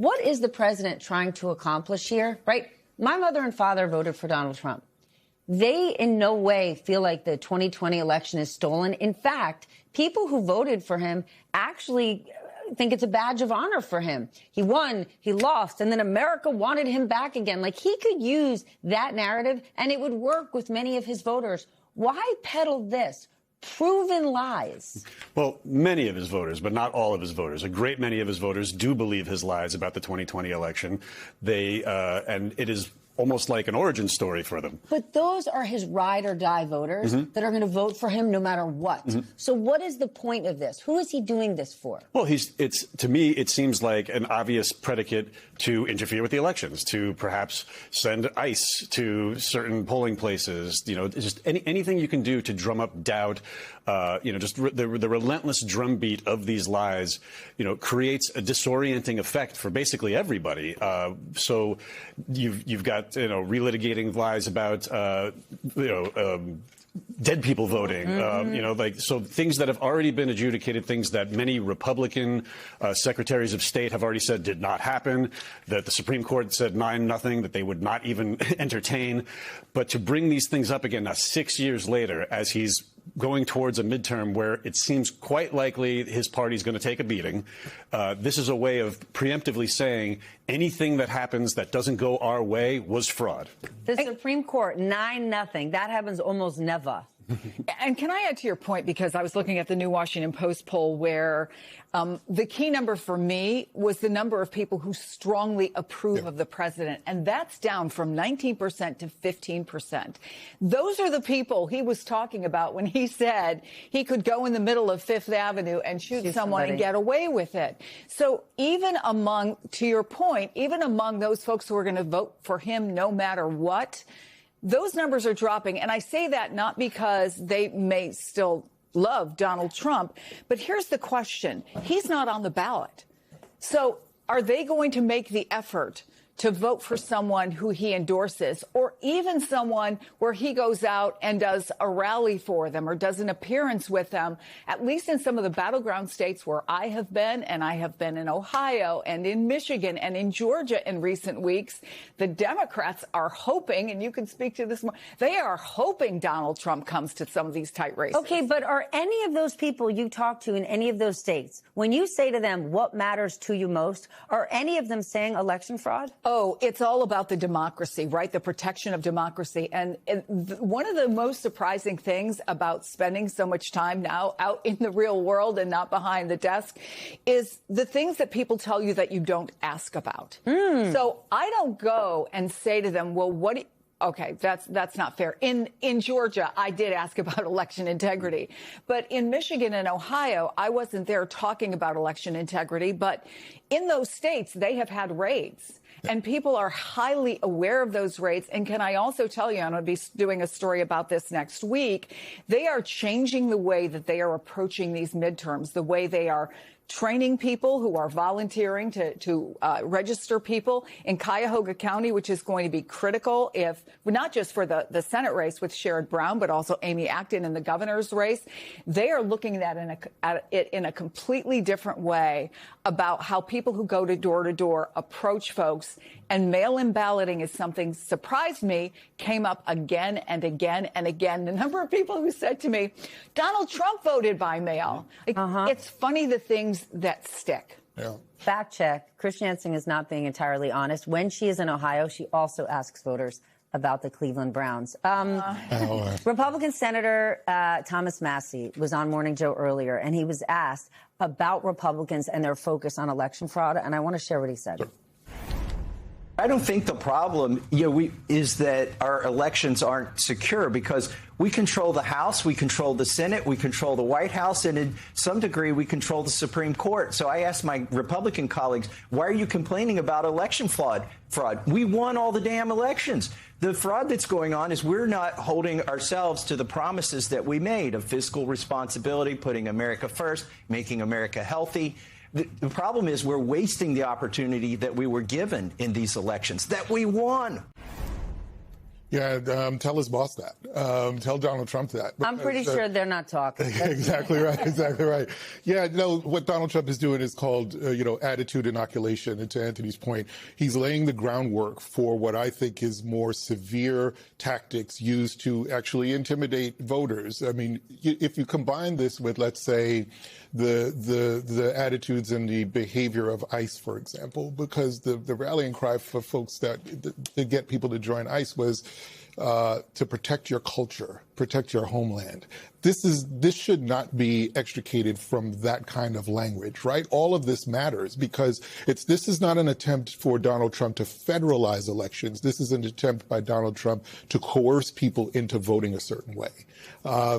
what is the president trying to accomplish here, right? My mother and father voted for Donald Trump. They in no way feel like the 2020 election is stolen. In fact, people who voted for him actually think it's a badge of honor for him. He won, he lost, and then America wanted him back again. Like, he could use that narrative and it would work with many of his voters. Why peddle this? Proven lies. Well, many of his voters, but not all of his voters. A great many of his voters do believe his lies about the 2020 election. And it is almost like an origin story for them. But those are his ride or die voters that are going to vote for him no matter what. So what is the point of this? Who is he doing this for? Well, to me, it seems like an obvious predicate to interfere with the elections, to perhaps send ICE to certain polling places, just anything you can do to drum up doubt, just the relentless drumbeat of these lies, creates a disorienting effect for basically everybody. So you've got, relitigating lies about, dead people voting, so things that have already been adjudicated, things that many Republican secretaries of state have already said did not happen, that the Supreme Court said 9-0, that they would not even entertain. But to bring these things up again now 6 years later, as he's going towards a midterm where it seems quite likely his party's going to take a beating, this is a way of preemptively saying anything that happens that doesn't go our way was fraud. The Supreme Court, 9-0. That happens almost never. And can I add to your point, because I was looking at the new Washington Post poll where the key number for me was the number of people who strongly approve of the president. And that's down from 19% to 15%. Those are the people he was talking about when he said he could go in the middle of Fifth Avenue and shoot someone and get away with it. So even among, to your point, even among those folks who are going to vote for him no matter what, those numbers are dropping. And I say that not because they may still love Donald Trump, but here's the question. He's not on the ballot. So are they going to make the effort to vote for someone who he endorses, or even someone where he goes out and does a rally for them or does an appearance with them? At least in some of the battleground states where I have been, and I have been in Ohio and in Michigan and in Georgia in recent weeks, the Democrats are hoping, and you can speak to this more, they are hoping Donald Trump comes to some of these tight races. Okay, but are any of those people you talk to in any of those states, when you say to them what matters to you most, are any of them saying election fraud? Oh, it's all about the democracy, right? The protection of democracy. And one of the most surprising things about spending so much time now out in the real world and not behind the desk is the things that people tell you that you don't ask about. So I don't go and say to them, well, okay, that's not fair. In Georgia, I did ask about election integrity. But in Michigan and Ohio, I wasn't there talking about election integrity. But in those states, they have had raids. And people are highly aware of those raids. And can I also tell you, I'm going to be doing a story about this next week, they are changing the way that they are approaching these midterms, the way they are training people who are volunteering to register people in Cuyahoga County, which is going to be critical if not just for the Senate race with Sherrod Brown, but also Amy Acton in the governor's race. They are looking at it in a completely different way about how people who go to door approach folks. And mail-in balloting is something surprised me, came up again and again and again. The number of people who said to me, Donald Trump voted by mail. It's funny the things that stick. Yeah. Fact check. Chris Jansing is not being entirely honest. When she is in Ohio, she also asks voters about the Cleveland Browns. Republican Senator Thomas Massie was on Morning Joe earlier, and he was asked about Republicans and their focus on election fraud. And I want to share what he said. Sure. I don't think the problem, is that our elections aren't secure because we control the House, we control the Senate, we control the White House, and in some degree we control the Supreme Court. So I asked my Republican colleagues, why are you complaining about election fraud? We won all the damn elections. The fraud that's going on is we're not holding ourselves to the promises that we made of fiscal responsibility, putting America first, making America healthy. The problem is we're wasting the opportunity that we were given in these elections, that we won. Yeah, tell his boss that. Tell Donald Trump that. I'm pretty sure they're not talking. Exactly right. Exactly right. Yeah, no, what Donald Trump is doing is called, attitude inoculation. And to Anthony's point, he's laying the groundwork for what I think is more severe tactics used to actually intimidate voters. I mean, if you combine this with, let's say, the attitudes and the behavior of ICE, for example, because the rallying cry for folks to get people to join ICE was to protect your culture, protect your homeland. This should not be extricated from that kind of language, right? All of this matters because this is not an attempt for Donald Trump to federalize elections. This is an attempt by Donald Trump to coerce people into voting a certain way.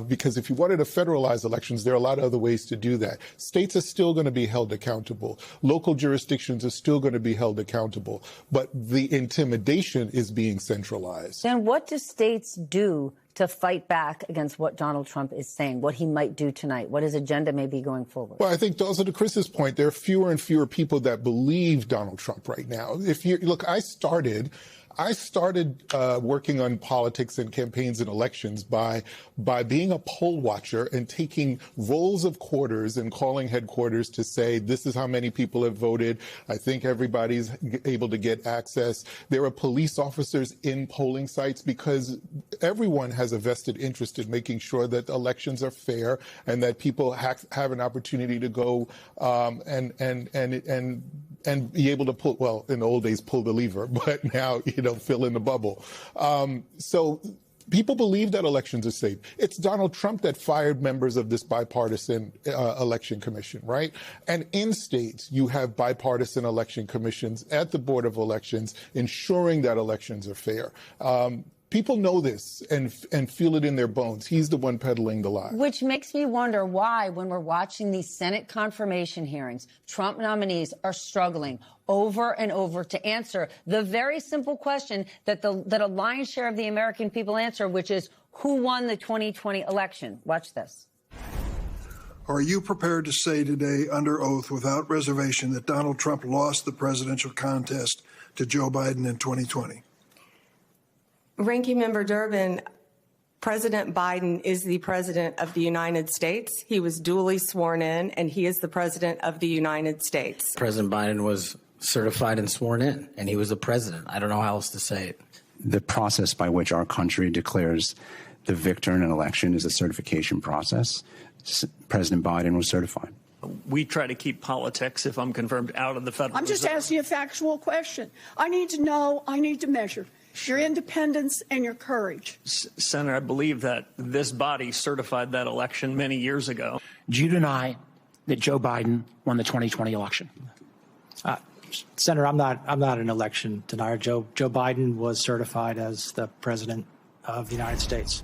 Because if you wanted to federalize elections, there are a lot of other ways to do that. States are still going to be held accountable. Local jurisdictions are still going to be held accountable. But the intimidation is being centralized. Then what do states do to fight back against what Donald Trump is saying, what he might do tonight, what his agenda may be going forward? Well, I think also to Chris's point, there are fewer and fewer people that believe Donald Trump right now. I started working on politics and campaigns and elections by being a poll watcher and taking rolls of quarters and calling headquarters to say, this is how many people have voted. I think everybody's able to get access. There are police officers in polling sites because everyone has a vested interest in making sure that elections are fair and that people have an opportunity to go and be able to pull, well, in the old days, pull the lever, but now, fill in the bubble. So people believe that elections are safe. It's Donald Trump that fired members of this bipartisan election commission, right? And in states, you have bipartisan election commissions at the Board of Elections ensuring that elections are fair. People know this and feel it in their bones. He's the one peddling the lie. Which makes me wonder why, when we're watching these Senate confirmation hearings, Trump nominees are struggling over and over to answer the very simple question that a lion's share of the American people answer, which is, who won the 2020 election? Watch this. Are you prepared to say today under oath without reservation that Donald Trump lost the presidential contest to Joe Biden in 2020? Ranking Member Durbin, President Biden is the president of the United States. He was duly sworn in, and he is the president of the United States. President Biden was certified and sworn in, and he was the president. I don't know how else to say it. The process by which our country declares the victor in an election is a certification process. President Biden was certified. We try to keep politics, if I'm confirmed, out of the federal I'm just Reserve. asking a factual question. I need to know, I need to measure your independence and your courage. Senator, I believe that this body certified that election many years ago. Do you deny that Joe Biden won the 2020 election? Senator, I'm not an election denier. Joe Biden was certified as the president of the United States.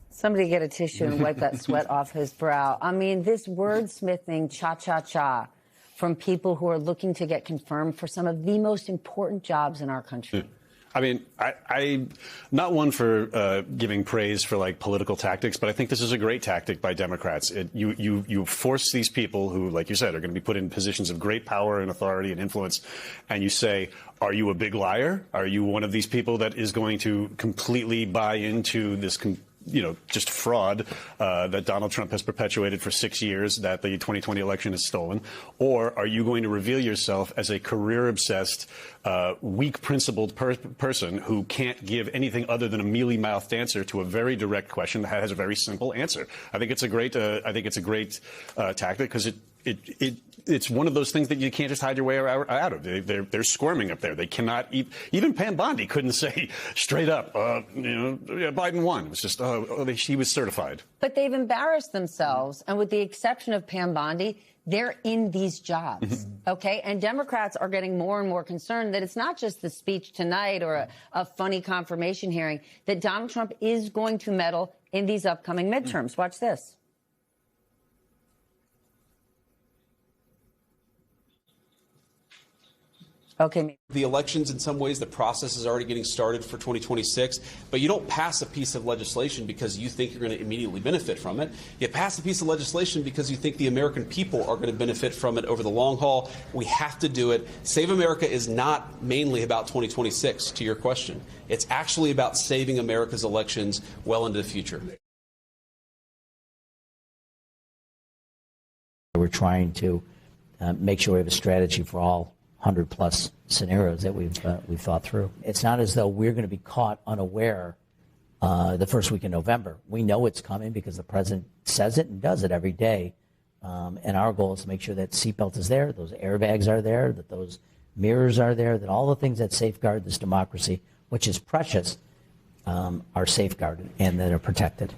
Somebody get a tissue and wipe that sweat off his brow. I mean, this wordsmithing cha-cha-cha from people who are looking to get confirmed for some of the most important jobs in our country. I mean, I'm not one for giving praise for like political tactics, but I think this is a great tactic by Democrats. You force these people who, like you said, are going to be put in positions of great power and authority and influence, and you say, are you a big liar? Are you one of these people that is going to completely buy into this just fraud that Donald Trump has perpetuated for 6 years, that the 2020 election is stolen? Or are you going to reveal yourself as a career-obsessed, weak-principled person who can't give anything other than a mealy-mouthed answer to a very direct question that has a very simple answer? I think it's a great tactic because it's one of those things that you can't just hide your way out of. They're squirming up there. They cannot even Pam Bondi couldn't say straight up, Biden won. It was just, she was certified. But they've embarrassed themselves, and with the exception of Pam Bondi, they're in these jobs, okay? And Democrats are getting more and more concerned that it's not just the speech tonight or a funny confirmation hearing, that Donald Trump is going to meddle in these upcoming midterms. Watch this. Okay. The elections, in some ways, the process is already getting started for 2026, but you don't pass a piece of legislation because you think you're going to immediately benefit from it. You pass a piece of legislation because you think the American people are going to benefit from it over the long haul. We have to do it. Save America is not mainly about 2026, to your question. It's actually about saving America's elections well into the future. We're trying to make sure we have a strategy for all 100-plus scenarios that we've thought through. It's not as though we're going to be caught unaware the first week in November. We know it's coming because the president says it and does it every day. And our goal is to make sure that seatbelt is there, those airbags are there, that those mirrors are there, that all the things that safeguard this democracy, which is precious, are safeguarded and that are protected.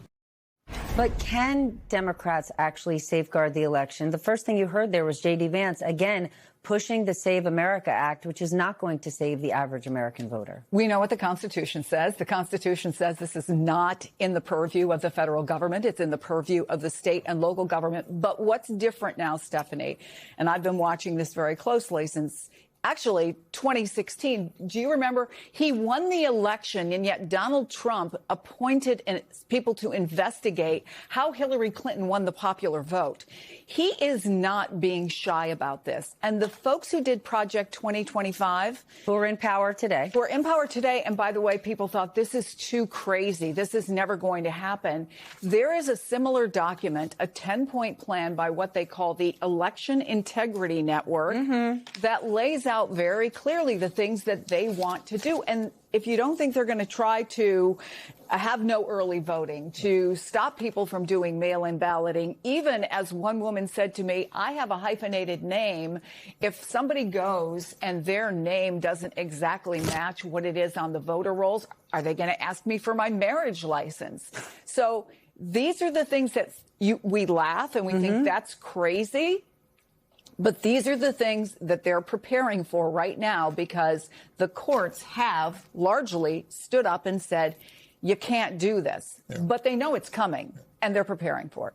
But can Democrats actually safeguard the election? The first thing you heard there was J.D. Vance, again, pushing the Save America Act, which is not going to save the average American voter. We know what the Constitution says. The Constitution says this is not in the purview of the federal government. It's in the purview of the state and local government. But what's different now, Stephanie, and I've been watching this very closely since actually 2016. Do you remember? He won the election, and yet Donald Trump appointed people to investigate how Hillary Clinton won the popular vote. He is not being shy about this. And the folks who did Project 2025, who are in power today, and by the way, people thought this is too crazy. This is never going to happen. There is a similar document, a 10-point plan by what they call the Election Integrity Network that lays out very clearly the things that they want to do. And if you don't think they're going to try to have no early voting, to stop people from doing mail-in balloting, even as one woman said to me, I have a hyphenated name. If somebody goes and their name doesn't exactly match what it is on the voter rolls, are they going to ask me for my marriage license? So these are the things that we laugh and we think that's crazy. But these are the things that they're preparing for right now because the courts have largely stood up and said, you can't do this. Yeah. But they know it's coming, and they're preparing for it.